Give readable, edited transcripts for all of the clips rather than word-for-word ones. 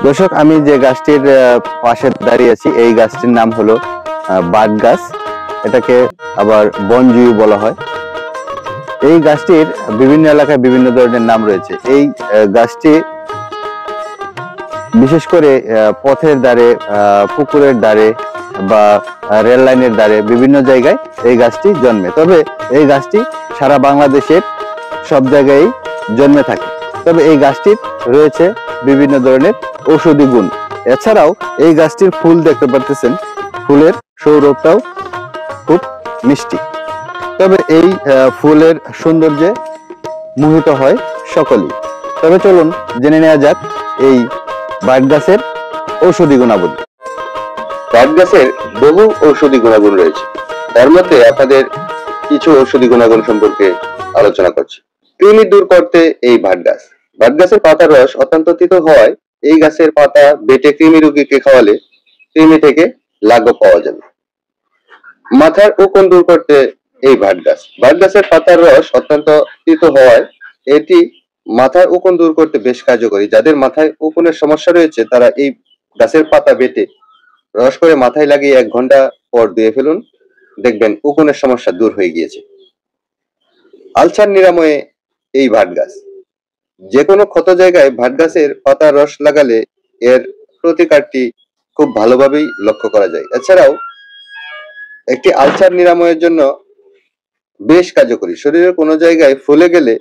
দর্শক, আমি যে গাছটির পাশে দাঁড়িয়ে আছি এই গাছটির নাম হলো বাট গাছ। এটাকে আবার বনজুই বলা হয়। এই গাছটির বিভিন্ন এলাকায় বিভিন্ন ধরনের নাম রয়েছে। এই গাছটি বিশেষ করে পথের ধারে, পুকুরের ধারে বা রেল লাইনের ধারে বিভিন্ন জায়গায় এই গাছটি জন্মে। তবে এই গাছটি সারা বাংলাদেশের সব জায়গায় জন্মে থাকে। তবে এই গাছটির রয়েছে বিভিন্ন ধরনের ঔষধি গুণ। এছাড়াও এই গাছটির ফুল দেখতে পারতেছেন, ফুলের সৌরভটাও খুব মিষ্টি। তবে এই ফুলের সৌন্দর্যে মোহিত হয় সকলেই। তবে চলুন জেনে নেওয়া যাক এই বাট গাছের ঔষধি গুণাবলী। বাট গাছের বহু ঔষধি গুণাগুণ রয়েছে, তার মধ্যে আপনাদের কিছু ঔষধি গুণাগুণ সম্পর্কে আলোচনা করছি। কৃমি দূর করতে এই বাট গাছের পাতার রস অত্যন্ত তিতো হওয়ায় এই গাছের পাতা বেটে কৃমি রোগীকে খাওয়ালে কৃমি থেকে লাঘব পাওয়া যাবে। মাথার উকুন দূর করতে এই বাট গাছের পাতার রস অত্যন্ত তিতো হওয়ায় এটি মাথার উকুন দূর করতে বেশ কার্যকরী। যাদের মাথায় উকুনের সমস্যা রয়েছে তারা এই গাছের পাতা বেটে রস করে মাথায় লাগিয়ে 1 ঘন্টা পর ধুয়ে ফেলুন, দেখবেন উকুনের সমস্যা দূর হয়ে গিয়েছে। আলসার নিরাময়ে এই বাট গাছ। যে কোনো ক্ষত জায়গায় বাট গাছের পাতার রস লাগালে এর প্রতিকারটি খুব ভালোভাবেই লক্ষ্য করা যায়। এছাড়াও একটি আলসার নিরাময়ের জন্য বেশ কার্যকরী। শরীরের কোনো জায়গায় ফুলে গেলে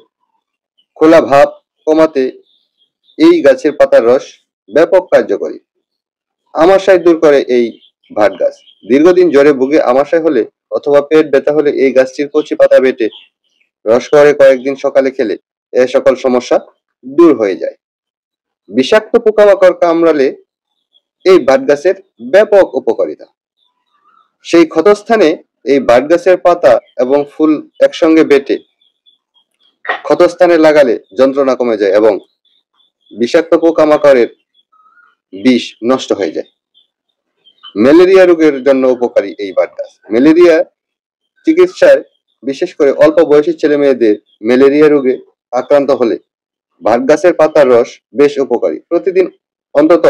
খোলা ভাব কমাতে এই গাছের পাতার রস ব্যাপক কার্যকরী। আমাশয় দূর করে এই বাট গাছ। দীর্ঘদিন জ্বরে ভুগে আমাশয় হলে অথবা পেট ব্যথা হলে এই গাছটির কচি পাতা বেটে রস করে কয়েকদিন সকালে খেলে এ সকল সমস্যা দূর হয়ে যায়। বিষাক্ত পোকামাকড় কামড়ালে এই বাট গাছের ব্যাপক উপকারিতা। সেই ক্ষতস্থানে এই বাট গাছের পাতা এবং ফুল একসঙ্গে বেটে ক্ষতস্থানে লাগালে যন্ত্রণা কমে যায় এবং বিষাক্ত পোকামাকড়ের বিষ নষ্ট হয়ে যায়। ম্যালেরিয়া রোগের জন্য উপকারী এই বাট গাছ। ম্যালেরিয়া চিকিৎসায় বিশেষ করে অল্প বয়সী ছেলে মেয়েদের ম্যালেরিয়া রোগে আক্রান্ত হলে বাট গাছের পাতার রস বেশ উপকারী। প্রতিদিন অন্তত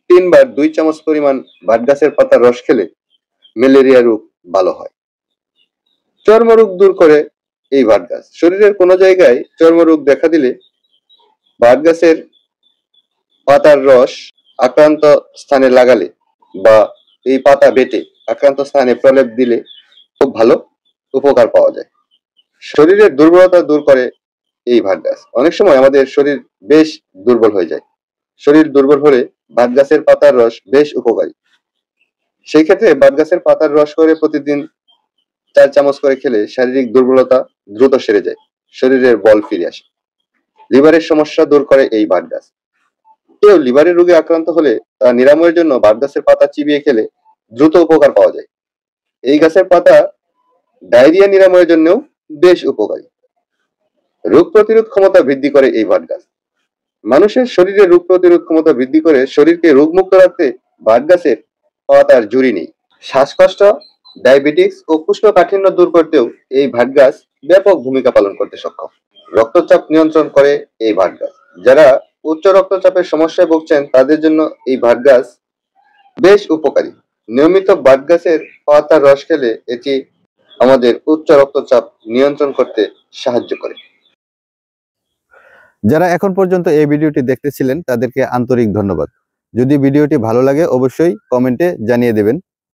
3 বার 2 চামচ পরিমাণ বাট গাছের পাতার রস খেলে ম্যালেরিয়া রোগ ভালো হয়। চর্মরোগ দূর করে এই বাট গাছ। শরীরের কোনো জায়গায় চর্মরোগ দেখা দিলে বাট গাছের পাতার রস আক্রান্ত স্থানে লাগালে বা এই পাতা বেটে আক্রান্ত স্থানে প্রলেপ দিলে খুব ভালো উপকার পাওয়া যায়। শরীরের দুর্বলতা দূর করে এই বাট গাছ। অনেক সময় আমাদের শরীর বেশ দুর্বল হয়ে যায়। শরীর দুর্বল হলে বাট গাছের পাতার রস বেশ উপকারী। সেই ক্ষেত্রে বাট গাছের পাতার রস করে প্রতিদিন 4 চামচ করে খেলে শারীরিক দুর্বলতা দ্রুত সেরে যায়, শরীরের বল ফিরে আসে। লিভারের সমস্যা দূর করে এই বাট গাছ। কেউ লিভারের রোগে আক্রান্ত হলে তা নিরাময়ের জন্য বাট গাছের পাতা চিবিয়ে খেলে দ্রুত উপকার পাওয়া যায়। এই গাছের পাতা ডায়রিয়া নিরাময়ের জন্যও বেশ উপকারী। রোগ প্রতিরোধ ক্ষমতা বৃদ্ধি করে এই বাট গাছ। মানুষের শরীরে রোগ প্রতিরোধ ক্ষমতা বৃদ্ধি করে শরীরকে রোগমুক্ত রাখতে বাট গাছের পাতার জুড়ি নেই। শ্বাসকষ্ট, ডায়াবেটিস ও কোষ্ঠকাঠিন্য দূর করতেও এই বাট গাছ ব্যাপক ভূমিকা পালন করতে সক্ষম। রক্তচাপ নিয়ন্ত্রণ করে এই বাট গাছ। যারা উচ্চ রক্তচাপের সমস্যায় ভুগছেন তাদের জন্য এই বাট গাছ বেশ উপকারী। নিয়মিত বাট গাছের পাতার রস খেলে এটি আমাদের উচ্চ রক্তচাপ নিয়ন্ত্রণ করতে সাহায্য করে। যারা এখন পর্যন্ত এই ভিডিওটি দেখতেছিলেন তাদেরকে আন্তরিক ধন্যবাদ। যদি ভিডিওটি ভালো লাগে অবশ্যই কমেন্টে জানিয়ে দেবেন।